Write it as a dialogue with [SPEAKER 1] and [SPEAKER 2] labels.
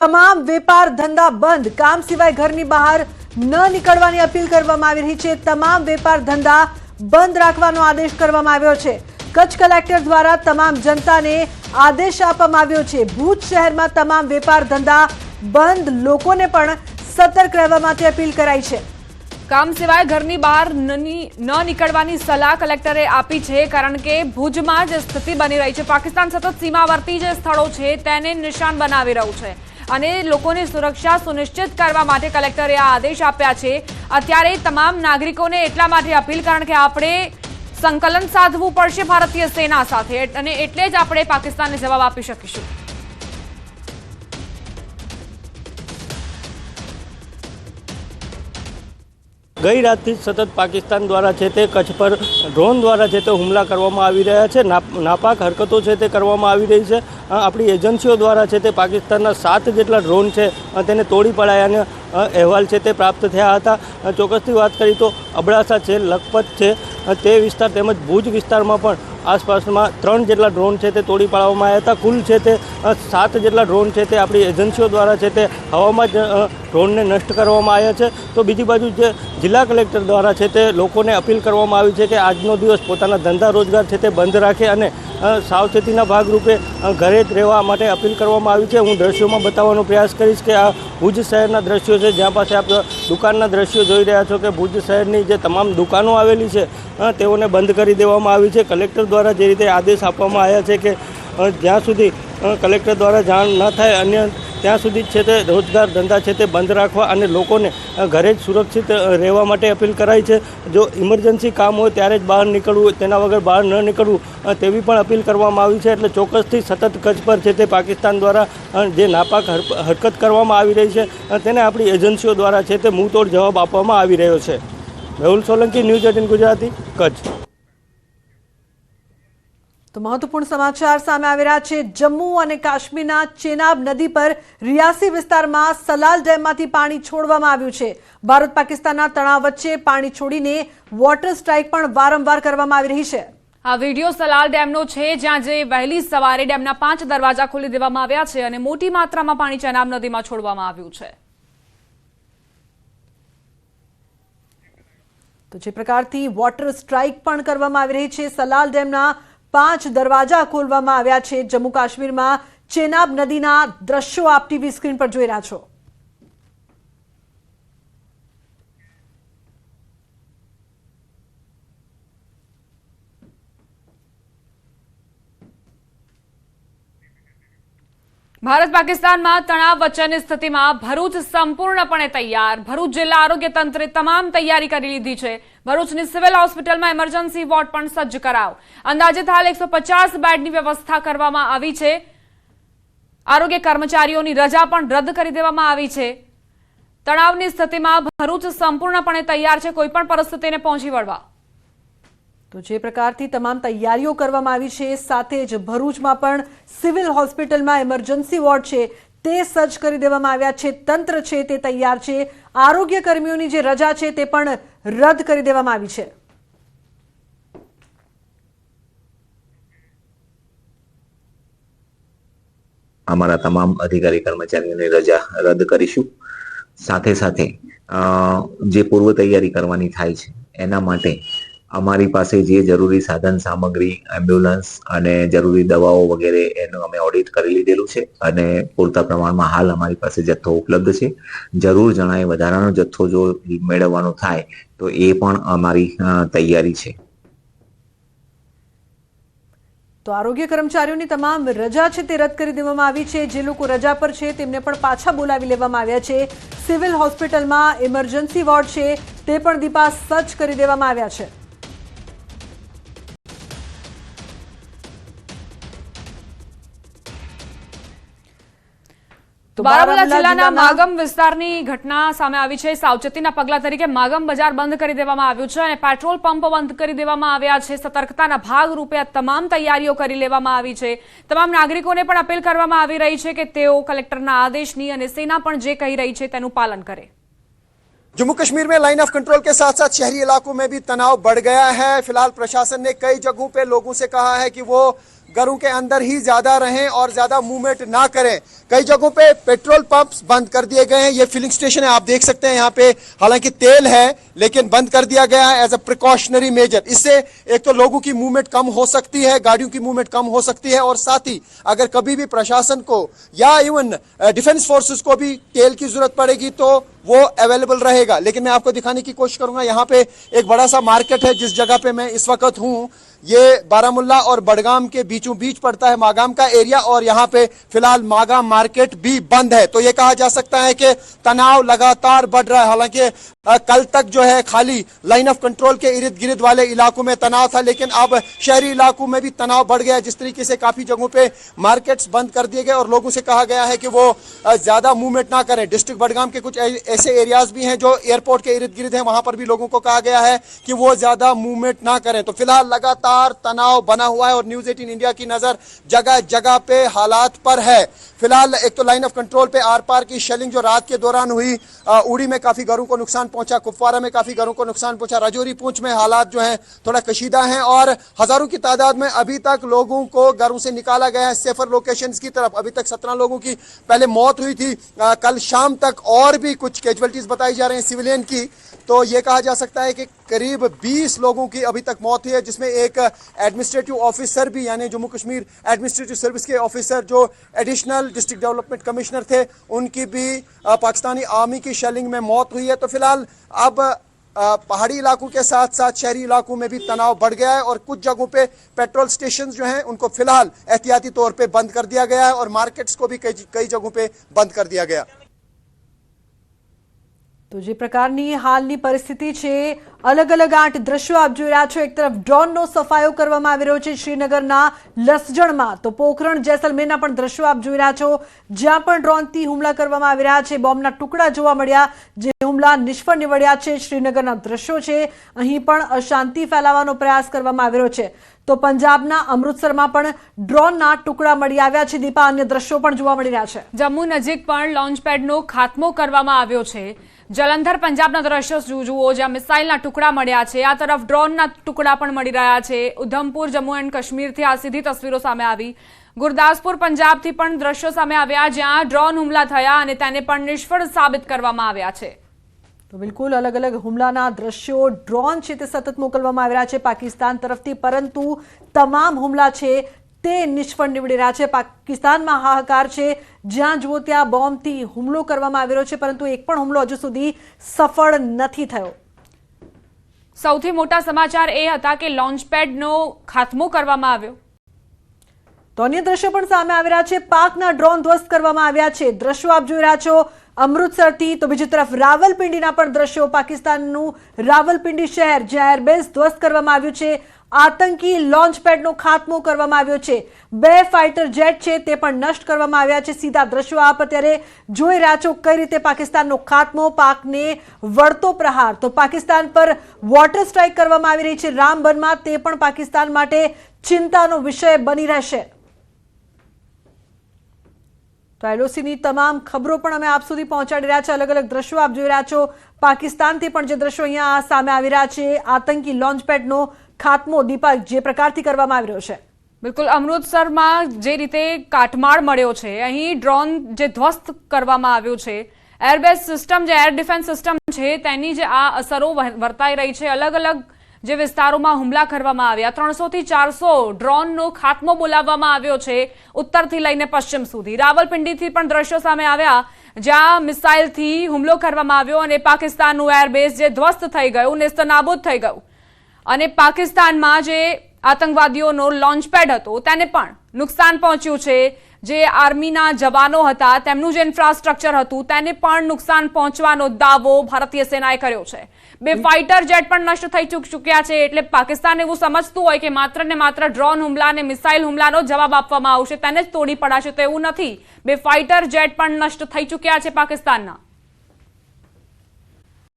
[SPEAKER 1] તમામ વેપાર ધંધા બંધ, કામ સિવાય ઘરની બહાર ન નીકળવાની અપીલ કરવામાં આવી રહી છે। તમામ વેપાર ધંધા બંધ રાખવાનો આદેશ કરવામાં આવ્યો છે। કચ્છ કલેક્ટર દ્વારા તમામ જનતાને આદેશ આપવામાં આવ્યો છે। ભુજ શહેરમાં તમામ વેપાર ધંધા બંધ, લોકોને પણ સતર્ક રહેવા માટે અપીલ કરાઈ છે।
[SPEAKER 2] કામ સિવાય ઘરની બહાર ન નીકળવાની સલાહ કલેક્ટરે આપી છે, કારણ કે ભુજમાં જે સ્થિતિ બની રહી છે, પાકિસ્તાન સતત સીમાવર્તી જે સ્થળો છે તેને નિશાન બનાવી રહ્યું છે અને લોકોની સુરક્ષા સુનિશ્ચિત કરવા માટે કલેક્ટરે આ આદેશ આપ્યા છે। અત્યારે તમામ નાગરિકોને એટલા માટે અપીલ, કારણ કે આપણે સંકલન સાધવું પડશે ભારતીય સેના સાથે અને એટલે જ આપણે પાકિસ્તાનને જવાબ આપી શકીશું।
[SPEAKER 3] ગઈ રાતથી સતત પાકિસ્તાન દ્વારા છે તે કચ્છ પર ડ્રોન દ્વારા છે તે હુમલા કરવામાં આવી રહ્યા છે। નાપાક હરકતો છે તે કરવામાં આવી રહી છે। આપણી એજન્સીઓ દ્વારા છે તે પાકિસ્તાનના 7 જેટલા ડ્રોન છે તેને તોડી પડાયાના અહેવાલ છે તે પ્રાપ્ત થયા હતા। ચોક્કસથી વાત કરી તો અબડાસા છે, લખપત છે તે વિસ્તાર તેમજ ભુજ વિસ્તારમાં પણ આસપાસમાં 3 જેટલા ડ્રોન છે તે તોડી પાડવામાં આવ્યા હતા। કુલ છે તે 7 જેટલા ડ્રોન છે તે આપણી એજન્સીઓ દ્વારા છે તે હવામાં જ ડ્રોનને નષ્ટ કરવામાં આવ્યા છે। તો બીજી બાજુ જે જિલ્લા કલેક્ટર દ્વારા છે તે લોકોને અપીલ કરવામાં આવી છે કે આજનો દિવસ પોતાના ધંધા રોજગાર છે તે બંધ રાખે અને સાવચેતીના ભાગરૂપે ઘરે જ રહેવા માટે અપીલ કરવામાં આવી છે। હું દ્રશ્યોમાં બતાવવાનો પ્રયાસ કરીશ કે આ ભુજ શહેરના દ્રશ્યો છે, જ્યાં પાસે આપ દુકાનના દ્રશ્યો જોઈ રહ્યા છો કે ભુજ શહેરની જે તમામ દુકાનો આવેલી છે તેઓને બંધ કરી દેવામાં આવી છે। કલેક્ટર દ્વારા જે રીતે આદેશ આપવામાં આવ્યા છે કે જ્યાં સુધી કલેક્ટર દ્વારા જાણ ન થાય અન્ય ત્યાં સુધી છે તે રોજગાર ધંધા છે તે બંધ રાખવા અને લોકોને ઘરે જ સુરક્ષિત રહેવા માટે અપીલ કરાઈ છે। જો ઇમરજન્સી કામ હોય ત્યારે જ બહાર નીકળવું, તેના વગર બહાર ન નીકળવું તેવી પણ અપીલ કરવામાં આવી છે। એટલે ચોક્કસથી સતત કચ્છ પર છે તે પાકિસ્તાન દ્વારા જે નાપાક હરકત કરવામાં આવી રહી છે તેને આપણી એજન્સીઓ દ્વારા છે તે મુંહતોડ જવાબ આપવામાં આવી રહ્યો છે। મેહુલ સોલંકી, ન્યૂઝ 18 ગુજરાતી, કચ્છ।
[SPEAKER 1] તો મહત્વપૂર્ણ સમાચાર સામે આવી રહ્યા છે। જમ્મુ અને કાશ્મીરના ચેનાબ નદી પર રિયાસી વિસ્તારમાં સલાલ ડેમમાંથી પાણી છોડવામાં આવ્યું છે। ભારત પાકિસ્તાનના તણાવ વચ્ચે પાણી છોડીને વોટર સ્ટ્રાઇક પણ વારંવાર કરવામાં આવી રહી છે।
[SPEAKER 2] આ વિડીયો સલાલ ડેમનો છે, જ્યાં જે વહેલી સવારે ડેમના 5 દરવાજા ખોલી દેવામાં આવ્યા છે અને મોટી માત્રામાં પાણી ચેનાબ નદીમાં છોડવામાં આવ્યું છે।
[SPEAKER 1] તો જે પ્રકારથી વોટર સ્ટ્રાઇક પણ કરવામાં આવી રહી છે, સલાલ ડેમના 5 દરવાજા ખોલવામાં આવ્યા છે। જમ્મુ કાશ્મીરમાં ચેનાબ નદીના દ્રશ્યો આપ ટીવી સ્ક્રીન પર જોઈ રહ્યા છો।
[SPEAKER 2] ભારત પાકિસ્તાનમાં તણાવ વચ્ચેની સ્થિતિમાં ભરૂચ સંપૂર્ણપણે તૈયાર। ભરૂચ જિલ્લા આરોગ્ય તંત્રે તમામ તૈયારી કરી લીધી છે। ભરૂચની સિવિલ હોસ્પિટલમાં ઇમરજન્સી વોર્ડ પણ સજ્જ કરાવ। અંદાજિત હાલ 150 બેડની વ્યવસ્થા કરવામાં આવી છે। આરોગ્ય કર્મચારીઓની રજા પણ રદ કરી દેવામાં આવી છે। તણાવની સ્થિતિમાં ભરૂચ સંપૂર્ણપણે તૈયાર છે કોઈ પણ પરિસ્થિતિને પહોંચી વળવા।
[SPEAKER 1] તો જે પ્રકારથી તમામ તૈયારીઓ કરવામાં આવી છે, સાથે જ ભરૂચમાં પણ સિવિલ હોસ્પિટલમાં ઇમરજન્સી વોર્ડ છે તે સજ્જ કરી દેવામાં આવ્યા છે। તંત્ર છે તે તૈયાર છે। આરોગ્ય કર્મીઓની જે રજા છે તે પણ રદ કરી દેવામાં આવી છે।
[SPEAKER 4] અમારા તમામ અધિકારી કર્મચારીઓની રજા રદ કરીશું। સાથે સાથે જે પૂર્વ તૈયારી કરવાની થાય છે એના માટે અમારી પાસે જે જરૂરી સાધન સામગ્રી, એમ્બ્યુલન્સ અને જરૂરી દવાઓ વગેરે એનું અમે ઓડિટ કરી લીધેલું છે અને પૂરતા પ્રમાણમાં હાલ અમારી પાસે જથ્થો ઉપલબ્ધ છે। જરૂર જણાય વધારાનો જથ્થો જો મેળવવાનો થાય તો એ પણ અમારી તૈયારી છે।
[SPEAKER 1] તો આરોગ્ય કર્મચારીઓની તમામ રજા છે તે રદ કરી દેવામાં આવી છે। જે લોકો રજા પર છે તેમને પણ પાછા બોલાવી લેવામાં આવ્યા છે। સિવિલ હોસ્પિટલમાં ઇમરજન્સી વોર્ડ છે તે પણ દીપા સજ્જ કરી દેવામાં આવ્યા છે।
[SPEAKER 2] બારામુલ્લા જિલ્લાના માગમ વિસ્તારની ઘટના સામે આવી છે। સાવચેતીના પગલા તરીકે માગમ બજાર બંધ કરી દેવામાં આવ્યું છે અને પેટ્રોલ પંપ બંધ કરી દેવામાં આવ્યા છે। સતર્કતાના ભાગરૂપે આ તમામ તૈયારીઓ કરી લેવામાં આવી છે। તમામ નાગરિકોને પણ અપીલ કરવામાં આવી રહી છે કે તેઓ કલેક્ટરના આદેશની અને સેના પણ જે કહી રહી છે તેનું પાલન કરે।
[SPEAKER 5] जम्मू कश्मीर में लाइन ऑफ कंट्रोल के साथ साथ शहरी इलाकों में भी तनाव बढ़ गया है। फिलहाल प्रशासन ने कई जगहों पे लोगों से कहा है कि वो घरों के अंदर ही ज्यादा रहें और ज्यादा मूवमेंट ना करें। कई जगहों पे पेट्रोल पंप्स बंद कर दिए गए हैं। ये फिलिंग स्टेशन है, आप देख सकते हैं यहाँ पे हालांकि तेल है लेकिन बंद कर दिया गया है एज अ प्रिकॉशनरी मेजर। इससे एक तो लोगों की मूवमेंट कम हो सकती है, गाड़ियों की मूवमेंट कम हो सकती है और साथ ही अगर कभी भी प्रशासन को या इवन डिफेंस फोर्सेस को भी तेल की जरूरत पड़ेगी तो वो अवेलेबल रहेगा। लेकिन मैं आपको दिखाने की कोशिश करूंगा, यहाँ पे एक बड़ा सा मार्केट है जिस जगह पे मैं इस वक्त हूँ। ये बारामुल्ला और बडगाम के बीचों बीच पड़ता है मागाम का एरिया और यहाँ पे फिलहाल मागाम मार्केट भी बंद है। तो ये कहा जा सकता है कि तनाव लगातार बढ़ रहा है। हालांकि कल तक जो है खाली लाइन ऑफ कंट्रोल के इर्द गिर्द वाले इलाकों में तनाव था, लेकिन अब शहरी इलाकों में भी तनाव बढ़ गया है। जिस तरीके से काफी जगहों पे मार्केट्स बंद कर दिए गए और लोगों से कहा गया है कि वो ज्यादा मूवमेंट ना करें। डिस्ट्रिक्ट बडगाम के कुछ ऐसे एरियाज भी हैं जो एयरपोर्ट के इर्द गिर्द हैं, वहां पर भी लोगों को कहा गया है कि वो ज्यादा मूवमेंट ना करें। तो फिलहाल लगातार तनाव बना हुआ है और न्यूज़ 18 इंडिया की नजर जगह जगह पे हालात पर है। फिलहाल एक तो लाइन ऑफ कंट्रोल पे आर पार की शेलिंग जो रात के दौरान हुई, उड़ी में काफी घरों को नुकसान पहुंचा, कुपवारा में काफी घरों को नुकसान पहुंचा, राजौरी पूंछ में हालात जो हैं थोड़ा कशीदा हैं और हजारों की तादाद में अभी तक लोगों को घरों से निकाला गया है सेफर लोकेशंस की तरफ। अभी तक 17 लोगों की पहले मौत हुई थी, कल शाम तक और भी कुछ कैजुअलिटीज बताई जा रही हैं सिविलियन की। तो ये कहा जा सकता है कि करीब 20 लोगों की अभी तक मौत हुई है, जिसमें एक एडमिनिस्ट्रेटिव ऑफिसर भी यानी जम्मू कश्मीर एडमिनिस्ट्रेटिव सर्विस के ऑफिसर जो एडिशनल डिस्ट्रिक्ट डेवलपमेंट कमिश्नर थे, उनकी भी पाकिस्तानी आर्मी की शेलिंग में मौत हुई है। तो फिलहाल अब पहाड़ी इलाकों के साथ साथ शहरी इलाकों में भी तनाव बढ़ गया है और कुछ जगहों पे पेट्रोल स्टेशन जो हैं उनको फिलहाल एहतियाती तौर पे बंद कर दिया गया है और मार्केट्स को भी कई जगहों पे बंद कर दिया गया।
[SPEAKER 1] તો જે પ્રકારની હાલની પરિસ્થિતિ છે, અલગ અલગ 8 દ્રશ્યો આપ જોઈ રહ્યા છો। એક તરફ ડ્રોનનો સફાયો કરવામાં આવી રહ્યો છે શ્રીનગરના લસજણમાં, તો પોખરણ જેસલમેરના પણ દ્રશ્યો આપ જોઈ રહ્યા છો જ્યાં પણ ડ્રોનથી હુમલા કરવામાં આવી રહ્યા છે। બોમ્બના ટુકડા જોવા મળ્યા જે હુમલા નિષ્ફળ નીવડ્યા છે। શ્રીનગરના દ્રશ્યો છે, અહીં પણ અશાંતિ ફેલાવવાનો પ્રયાસ કરવામાં આવી રહ્યો છે। તો પંજાબના અમૃતસરમાં પણ ડ્રોનના ટુકડા મળી આવ્યા છે। દીપા, અન્ય દ્રશ્યો પણ જોવા મળી રહ્યા છે।
[SPEAKER 2] જમ્મુ નજીક પણ લોન્ચ પેડનો ખાત્મો કરવામાં આવ્યો છે। જલંધર પંજાબના દ્રશ્યો જુઓ જ્યાં મિસાઇલના ટુકડા મળ્યા છે, આ તરફ ડ્રોનના ટુકડા પણ મળી રહ્યા છે। ઉધમપુર જમ્મુ એન્ડ કાશ્મીરથી આ સીધી તસવીરો સામે આવી। ગુરદાસપુર પંજાબથી પણ દ્રશ્યો સામે આવ્યા જ્યાં ડ્રોન હુમલા થયા અને તેને પણ નિષ્ફળ સાબિત કરવામાં આવ્યા છે।
[SPEAKER 1] તો બિલકુલ અલગ અલગ હુમલાના દ્રશ્યો ડ્રોન છે તે સતત મોકલવામાં આવી રહ્યા છે પાકિસ્તાન તરફથી, પરંતુ તમામ હુમલા છે તે નિષ્ફળ નીવડી રહ્યા છે। પાકિસ્તાનમાં હાહાકાર છે, જ્યાં જુઓ ત્યાં બોમ્બથી હુમલો કરવામાં આવી રહ્યો છે, પરંતુ એક પણ હુમલો હજુ સુધી સફળ નથી થયો।
[SPEAKER 2] સૌથી મોટા સમાચાર એ હતા કે લોન્ચ પેડનો ખાત્મો કરવામાં આવ્યો।
[SPEAKER 1] તો અન્ય દ્રશ્યો પણ સામે આવી રહ્યા છે। પાકના ડ્રોન ધ્વસ્ત કરવામાં આવ્યા છે। દ્રશ્યો આપ જોઈ રહ્યા છો અમૃતસરથી। તો બીજી તરફ રાવલપિંડીના પણ દ્રશ્યો, પાકિસ્તાનનું રાવલપિંડી શહેર જ્યાં એરબેઝ ધ્વસ્ત કરવામાં આવ્યું છે। આતંકી લોન્ચ પેડનો ખાત્મો કરવામાં આવ્યો છે। 2 ફાઇટર જેટ છે તે પણ નષ્ટ કરવામાં આવ્યા છે। સીધા દ્રશ્યો આપ અત્યારે જોઈ રહ્યા છો કઈ રીતે પાકિસ્તાનનો ખાત્મો, પાકને વળતો પ્રહાર। તો પાકિસ્તાન પર વોટર સ્ટ્રાઇક કરવામાં આવી રહી છે રામબનમાં, તે પણ પાકિસ્તાન માટે ચિંતાનો વિષય બની રહેશે। તો એલઓસીની તમામ ખબરો પણ અમે આપ સુધી પહોંચાડી રહ્યા છે। અલગ અલગ દ્રશ્યો આપ જોઈ રહ્યા છો પાકિસ્તાનથી પણ જે દ્રશ્યો અહીંયા સામે આવી રહ્યા છે, આતંકી લોન્ચ પેડનો ખાત્મો દીપા જે પ્રકારથી કરવામાં આવી રહ્યો છે।
[SPEAKER 2] બિલકુલ, અમૃતસરમાં જે રીતે કાટમાળ મળ્યો છે, અહીં ડ્રોન જે ધ્વસ્ત કરવામાં આવ્યું છે, એરબેઝ સિસ્ટમ જે એર ડિફેન્સ સિસ્ટમ છે તેની જે આ અસરો વર્તાઈ રહી છે। અલગ અલગ જે વિસ્તારોમાં હુમલા કરવામાં આવ્યા, 300 થી 400 ડ્રોનનો ખાત્મો બોલાવવામાં આવ્યો છે ઉત્તરથી લઈને પશ્ચિમ સુધી। રાવલપિંડીથી પણ દ્રશ્યો સામે આવ્યા જ્યાં મિસાઇલથી હુમલો કરવામાં આવ્યો અને પાકિસ્તાનનું એરબેઝ જે ધ્વસ્ત થઈ ગયું, નેસ્તનાબૂદ થઈ ગયું અને પાકિસ્તાનમાં જે આતંકવાદીઓનો લોન્ચ પેડ હતો તેને પણ નુકસાન પહોંચ્યું છે। જે આર્મીના જવાનો હતા તેમનું જે ઇન્ફ્રાસ્ટ્રક્ચર હતું તેને પણ નુકસાન પહોંચવાનો દાવો ભારતીય સેનાએ કર્યો છે। 2 ફાઇટર જેટ પણ નષ્ટ થઈ ચૂક્યા છે। એટલે પાકિસ્તાન એવું સમજતું હોય કે માત્ર ને માત્ર ડ્રોન હુમલા અને મિસાઇલ હુમલાનો જવાબ આપવામાં આવશે, તેને જ તોડી પડાશે, તો એવું નથી। 2 ફાઇટર જેટ પણ નષ્ટ થઈ ચૂક્યા છે પાકિસ્તાનના।